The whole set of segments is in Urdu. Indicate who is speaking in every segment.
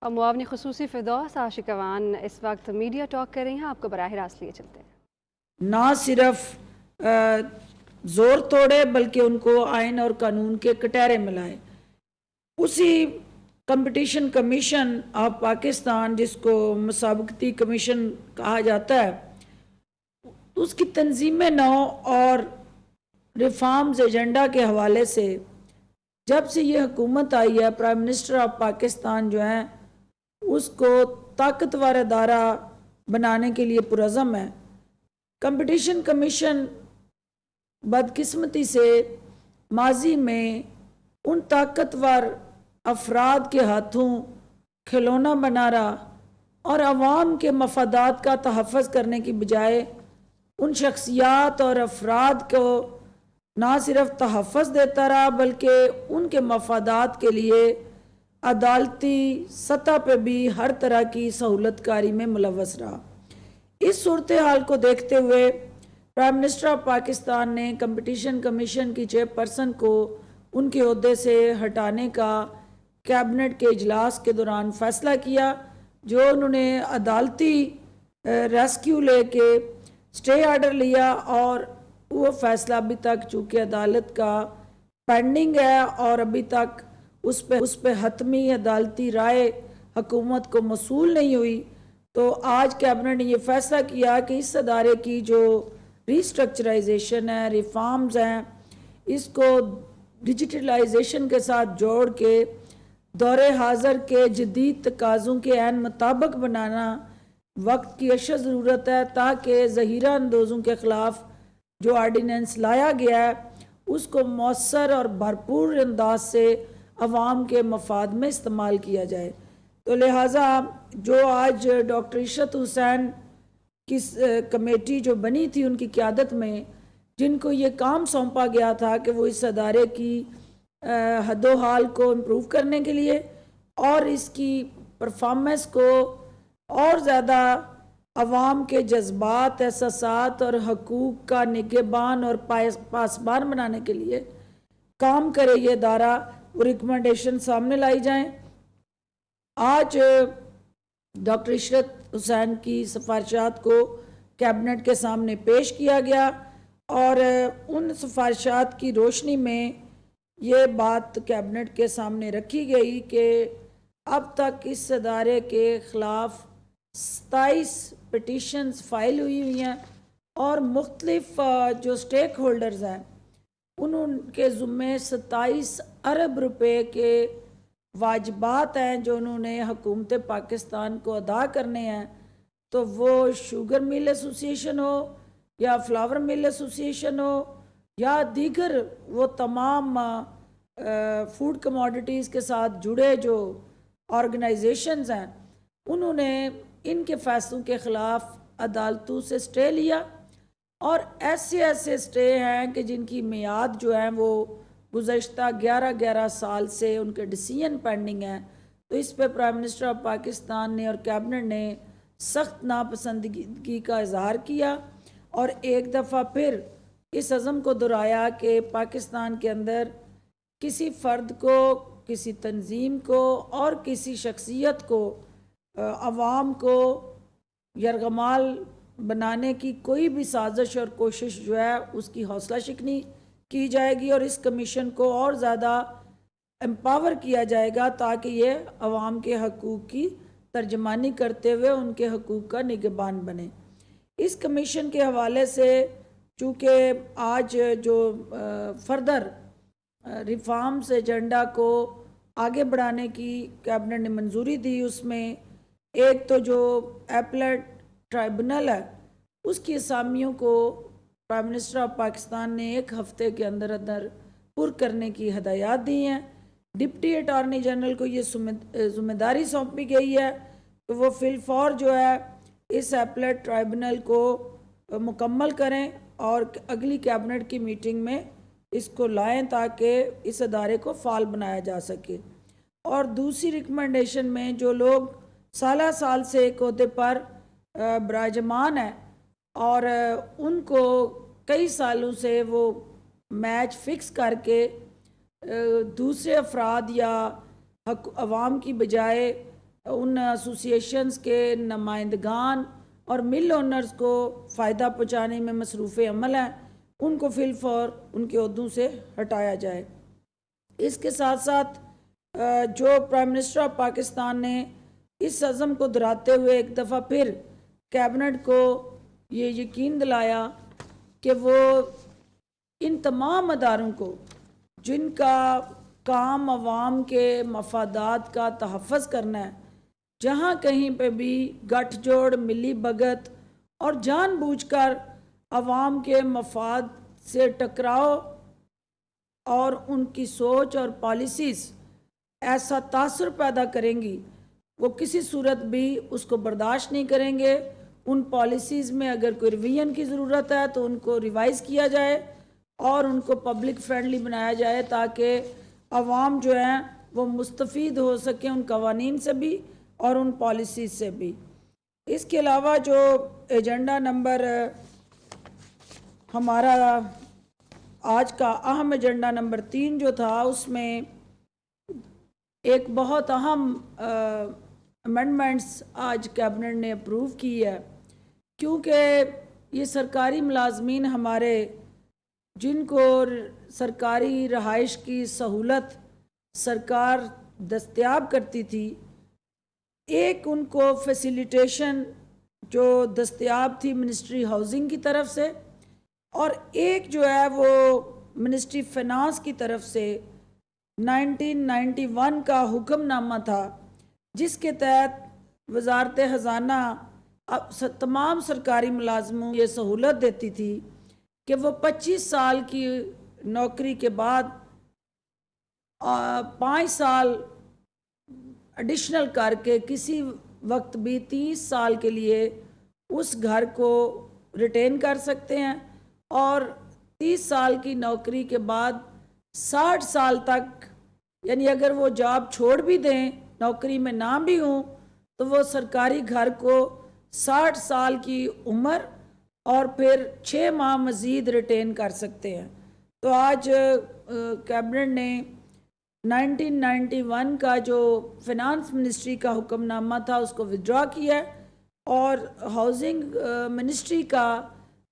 Speaker 1: اور معاون خصوصی فردوس عاشق اوان اس وقت میڈیا ٹاک کر رہی ہیں، آپ کو براہ راست لیے چلتے ہیں۔
Speaker 2: نہ صرف زور توڑے بلکہ ان کو آئین اور قانون کے کٹہرے ملائے۔ اسی کمپٹیشن کمیشن آف پاکستان، جس کو مسابقتی کمیشن کہا جاتا ہے، اس کی تنظیم نو اور ریفارمز ایجنڈا کے حوالے سے جب سے یہ حکومت آئی ہے، پرائم منسٹر آف پاکستان جو ہیں اس کو طاقتور ادارہ بنانے کے لیے پرعزم ہے۔ کمپٹیشن کمیشن بدقسمتی سے ماضی میں ان طاقتور افراد کے ہاتھوں کھلونا بنا رہا اور عوام کے مفادات کا تحفظ کرنے کی بجائے ان شخصیات اور افراد کو نہ صرف تحفظ دیتا رہا بلکہ ان کے مفادات کے لیے عدالتی سطح پہ بھی ہر طرح کی سہولت کاری میں ملوث رہا۔ اس صورتحال کو دیکھتے ہوئے پرائم منسٹر آف پاکستان نے کمپٹیشن کمیشن کی چیئرپرسن کو ان کے عہدے سے ہٹانے کا کیبنٹ کے اجلاس کے دوران فیصلہ کیا، جو انہوں نے عدالتی ریسکیو لے کے اسٹے آرڈر لیا، اور وہ فیصلہ ابھی تک چونکہ عدالت کا پینڈنگ ہے اور ابھی تک اس پہ حتمی عدالتی رائے حکومت کو موصول نہیں ہوئی، تو آج کیبنٹ نے یہ فیصلہ کیا کہ اس ادارے کی جو ریسٹرکچرائزیشن ہے، ریفارمز ہیں، اس کو ڈیجیٹلائزیشن کے ساتھ جوڑ کے دور حاضر کے جدید تقاضوں کے عین مطابق بنانا وقت کی اشد ضرورت ہے، تاکہ ذخیرہ اندوزوں کے خلاف جو آرڈیننس لایا گیا ہے اس کو مؤثر اور بھرپور انداز سے عوام کے مفاد میں استعمال کیا جائے۔ تو لہٰذا جو آج ڈاکٹر عشرت حسین کی کمیٹی جو بنی تھی ان کی قیادت میں، جن کو یہ کام سونپا گیا تھا کہ وہ اس ادارے کی حد و حال کو امپروو کرنے کے لیے اور اس کی پرفارمنس کو اور زیادہ عوام کے جذبات، احساسات اور حقوق کا نگہبان اور پاسبان بنانے کے لیے کام کرے یہ ادارہ، وہ ریکمنڈیشن سامنے لائی جائیں۔ آج ڈاکٹر عشرت حسین کی سفارشات کو کیبنٹ کے سامنے پیش کیا گیا، اور ان سفارشات کی روشنی میں یہ بات کیبنٹ کے سامنے رکھی گئی کہ اب تک اس ادارے کے خلاف 27 پٹیشنز فائل ہوئی ہیں، اور مختلف جو سٹیک ہولڈرز ہیں ان کے ذمے 27 ارب روپے کے واجبات ہیں جو انہوں نے حکومت پاکستان کو ادا کرنے ہیں۔ تو وہ شوگر مل ایسوسی ایشن ہو یا فلاور مل ایسوسی ایشن ہو یا دیگر وہ تمام فوڈ کموڈیٹیز کے ساتھ جڑے جو آرگنائزیشنز ہیں، انہوں نے ان کے فیصلوں کے خلاف عدالتوں سے سٹے لیا، اور ایسے سٹے ہیں کہ جن کی میعاد جو ہیں وہ گزشتہ 11 سال سے ان کے ڈیسیژن پینڈنگ ہیں۔ تو اس پہ پرائم منسٹر آف پاکستان نے اور کیبنٹ نے سخت ناپسندگی کا اظہار کیا، اور ایک دفعہ پھر اس عزم کو دہرایا کہ پاکستان کے اندر کسی فرد کو، کسی تنظیم کو اور کسی شخصیت کو عوام کو یرغمال بنانے کی کوئی بھی سازش اور کوشش جو ہے اس کی حوصلہ شکنی کی جائے گی، اور اس کمیشن کو اور زیادہ امپاور کیا جائے گا تاکہ یہ عوام کے حقوق کی ترجمانی کرتے ہوئے ان کے حقوق کا نگہبان بنے۔ اس کمیشن کے حوالے سے چونکہ آج جو فردر ریفارمز ایجنڈا کو آگے بڑھانے کی کیبنٹ نے منظوری دی، اس میں ایک تو جو ایپلیٹ ٹرائبونل ہے اس کی اسامیوں کو پرائم منسٹر آف پاکستان نے 1 ہفتے کے اندر پر کرنے کی ہدایات دی ہیں۔ ڈپٹی اٹارنی جنرل کو یہ ذمہ داری سونپی گئی ہے کہ وہ فی الفور جو ہے اس ایپلیٹ ٹرائبونل کو مکمل کریں اور اگلی کیبنٹ کی میٹنگ میں اس کو لائیں تاکہ اس ادارے کو فعال بنایا جا سکے۔ اور دوسری ریکمنڈیشن میں جو لوگ سالہ سال سے ایک عہدے پر براجمان ہیں اور ان کو کئی سالوں سے وہ میچ فکس کر کے دوسرے افراد یا عوام کی بجائے ان ایسوسیشنز کے نمائندگان اور مل اونرز کو فائدہ پہنچانے میں مصروف عمل ہیں، ان کو فی الفور ان کے عہدوں سے ہٹایا جائے۔ اس کے ساتھ ساتھ جو پرائم منسٹر آف پاکستان نے اس عزم کو دہراتے ہوئے ایک دفعہ پھر کیبنٹ کو یہ یقین دلایا کہ وہ ان تمام اداروں کو جن کا کام عوام کے مفادات کا تحفظ کرنا ہے، جہاں کہیں پہ بھی گٹھ جوڑ، ملی بھگت اور جان بوجھ کر عوام کے مفاد سے ٹکراؤ اور ان کی سوچ اور پالیسیز ایسا تاثر پیدا کریں گی، وہ کسی صورت بھی اس کو برداشت نہیں کریں گے۔ ان پالیسیز میں اگر کوئی ریویژن کی ضرورت ہے تو ان کو ریوائز کیا جائے اور ان کو پبلک فرینڈلی بنایا جائے تاکہ عوام جو ہیں وہ مستفید ہو سکیں ان قوانین سے بھی اور ان پالیسیز سے بھی۔ اس کے علاوہ جو ایجنڈا نمبر ہمارا آج کا اہم ایجنڈا نمبر 3 جو تھا، اس میں ایک بہت اہم امینڈمنٹس آج کیبنٹ نے اپروو کی ہے، کیونکہ یہ سرکاری ملازمین ہمارے جن کو سرکاری رہائش کی سہولت سرکار دستیاب کرتی تھی، ایک ان کو فیسیلیٹیشن جو دستیاب تھی منسٹری ہاؤسنگ کی طرف سے، اور ایک جو ہے وہ منسٹری فائنانس کی طرف سے 1991 کا حکم نامہ تھا، جس کے تحت وزارت خزانہ تمام سرکاری ملازموں کو یہ سہولت دیتی تھی کہ وہ 25 سال کی نوکری کے بعد 5 سال ایڈیشنل کر کے کسی وقت بھی 30 سال کے لیے اس گھر کو ریٹین کر سکتے ہیں، اور 30 سال کی نوکری کے بعد 60 سال تک، یعنی اگر وہ جاب چھوڑ بھی دیں، نوکری میں نہ بھی ہوں، تو وہ سرکاری گھر کو 60 سال کی عمر اور پھر 6 ماہ مزید ریٹین کر سکتے ہیں۔ تو آج کیبنٹ نے 1991 کا جو فائنانس منسٹری کا حکم نامہ تھا اس کو وڈرا کیا، اور ہاؤسنگ منسٹری کا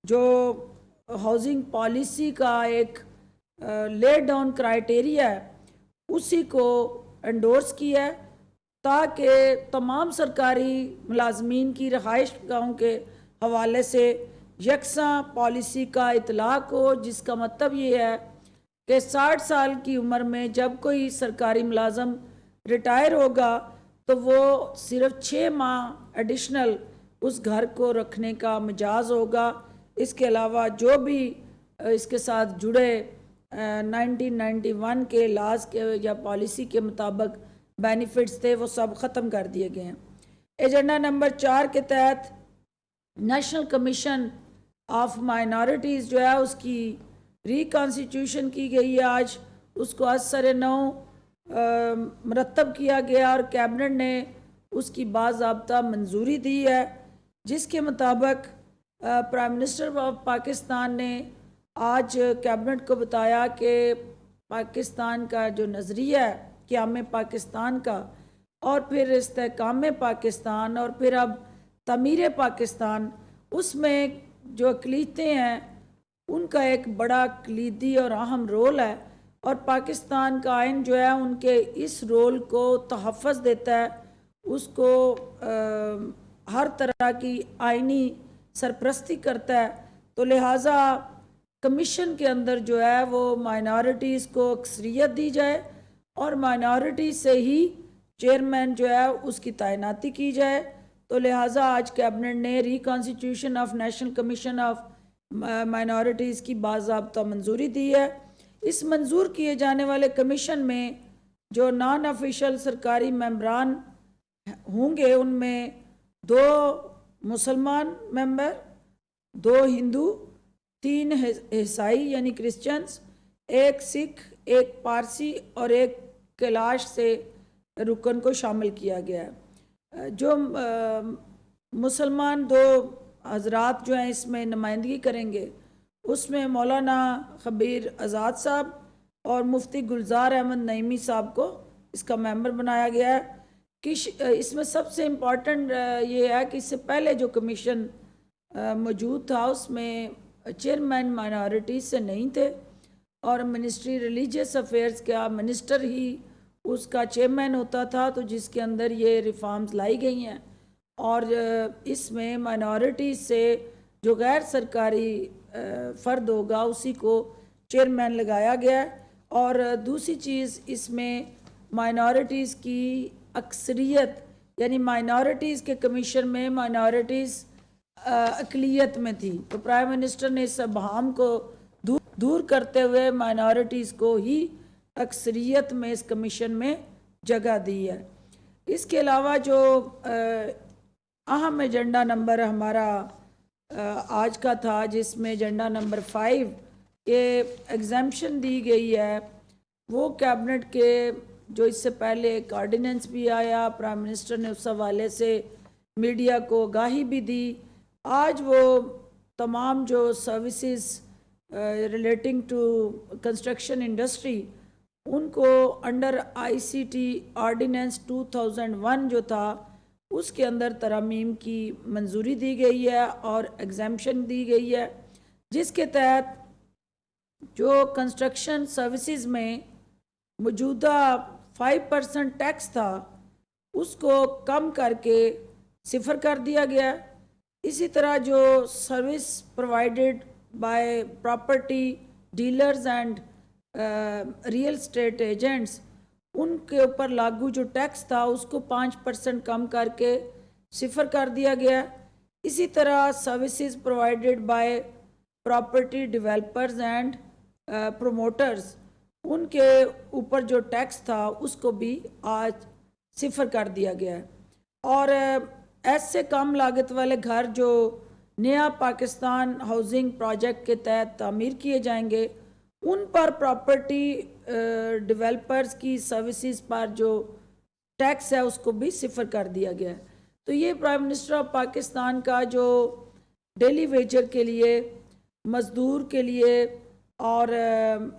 Speaker 2: جو ہاؤسنگ پالیسی کا ایک لے ڈاؤن کرائیٹیریا ہے اسی کو انڈورس کیا ہے، تاکہ تمام سرکاری ملازمین کی رہائش گاہوں کے حوالے سے یکساں پالیسی کا اطلاق ہو، جس کا مطلب یہ ہے کہ 60 سال کی عمر میں جب کوئی سرکاری ملازم ریٹائر ہوگا تو وہ صرف 6 ماہ ایڈیشنل اس گھر کو رکھنے کا مجاز ہوگا۔ اس کے علاوہ جو بھی اس کے ساتھ جڑے 1991 کے لاز کے یا پالیسی کے مطابق بینیفٹس تھے وہ سب ختم کر دیے گئے ہیں۔ ایجنڈا نمبر 4 کے تحت نیشنل کمیشن آف مائنارٹیز جو ہے اس کی ری کانسٹیٹیوشن کی گئی ہے، آج اس کو از سر نو مرتب کیا گیا اور کیبنٹ نے اس کی باضابطہ منظوری دی ہے، جس کے مطابق پرائم منسٹر آف پاکستان نے آج کیبنٹ کو بتایا کہ پاکستان کا جو نظریہ ہے قیام پاکستان کا، اور پھر استحکام پاکستان، اور پھر اب تعمیر پاکستان، اس میں جو اقلیتیں ہیں ان کا ایک بڑا کلیدی اور اہم رول ہے، اور پاکستان کا آئین جو ہے ان کے اس رول کو تحفظ دیتا ہے، اس کو ہر طرح کی آئینی سرپرستی کرتا ہے۔ تو لہٰذا کمیشن کے اندر جو ہے وہ مائنارٹیز کو اکثریت دی جائے اور مائنارٹی سے ہی چیئرمین جو ہے اس کی تعیناتی کی جائے۔ تو لہٰذا آج کیبنٹ نے reconstitution of national commission of minorities کی باضابطہ منظوری دی ہے۔ اس منظور کیے جانے والے کمیشن میں جو نان آفیشل سرکاری ممبران ہوں گے، ان میں 2 مسلمان ممبر، 2 ہندو، 3 عیسائی یعنی کرسچنز، 1 سکھ، 1 پارسی اور 1 کیلاش سے رکن کو شامل کیا گیا ہے۔ جو مسلمان 2 حضرات جو ہیں اس میں نمائندگی کریں گے، اس میں مولانا خبیر آزاد صاحب اور مفتی گلزار احمد نعیمی صاحب کو اس کا ممبر بنایا گیا ہے، اس میں سب سے امپورٹنٹ یہ ہے کہ اس سے پہلے جو کمیشن موجود تھا اس میں چیئرمین مائنورٹیز سے نہیں تھے، اور منسٹری ریلیجیس افیئرز کا منسٹر ہی اس کا چیئرمین ہوتا تھا، تو جس کے اندر یہ ریفارمز لائی گئی ہیں، اور اس میں مائنورٹیز سے جو غیر سرکاری فرد ہوگا اسی کو چیئرمین لگایا گیا ہے۔ اور دوسری چیز اس میں مائنورٹیز کی اکثریت، یعنی مائنورٹیز کے کمیشن میں مائنورٹیز اقلیت میں تھی، تو پرائم منسٹر نے اس ابہام کو دور کرتے ہوئے مائنورٹیز کو ہی اکثریت میں اس کمیشن میں جگہ دی ہے۔ اس کے علاوہ جو اہم ایجنڈا نمبر ہمارا آج کا تھا، جس میں ایجنڈا نمبر 5 یہ ایگزیمپشن دی گئی ہے، وہ کیبنٹ کے جو اس سے پہلے ایک آرڈیننس بھی آیا، پرائم منسٹر نے اس حوالے سے میڈیا کو آگاہی بھی دی۔ آج وہ تمام جو services relating to construction industry, ان کو انڈر ICT آرڈیننس 2001 جو تھا اس کے اندر ترامیم کی منظوری دی گئی ہے اور ایگزیمپشن دی گئی ہے، جس کے تحت جو کنسٹرکشن سروسز میں موجودہ 5% ٹیکس تھا اس کو کم کر کے 0 کر دیا گیا۔ اسی طرح جو service provided by property dealers and real estate agents, ان کے اوپر لاگو جو ٹیکس تھا اس کو 5% کم کر کے 0 کر دیا گیا۔ اسی طرح services provided by property developers and promoters, ان کے اوپر جو ٹیکس تھا اس کو بھی آج 0 کر دیا گیا ہے۔ اور ایسے کم لاگت والے گھر جو نیا پاکستان ہاؤسنگ پروجیکٹ کے تحت تعمیر کیے جائیں گے، ان پر پراپرٹی ڈیولپرز کی سروسز پر جو ٹیکس ہے اس کو بھی 0 کر دیا گیا ہے۔ تو یہ پرائم منسٹر آف پاکستان کا جو ڈیلی ویجر کے لیے، مزدور کے لیے، اور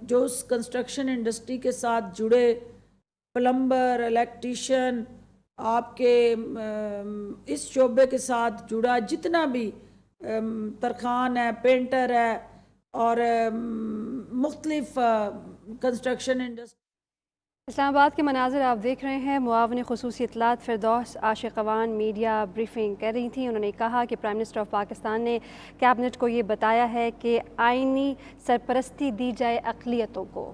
Speaker 2: جو اس کنسٹرکشن انڈسٹری کے ساتھ جڑے پلمبر، الیکٹریشین، آپ کے اس شعبے کے ساتھ جڑا جتنا بھی ترخان ہے، پینٹر ہے، اور مختلف کنسٹرکشن انڈسٹری۔
Speaker 1: اسلام آباد کے مناظر آپ دیکھ رہے ہیں۔ معاون خصوصی اطلاعات فردوس عاشقوان میڈیا بریفنگ کر رہی تھیں۔ انہوں نے کہا کہ پرائم منسٹر آف پاکستان نے کیبنٹ کو یہ بتایا ہے کہ آئینی سرپرستی دی جائے اقلیتوں کو۔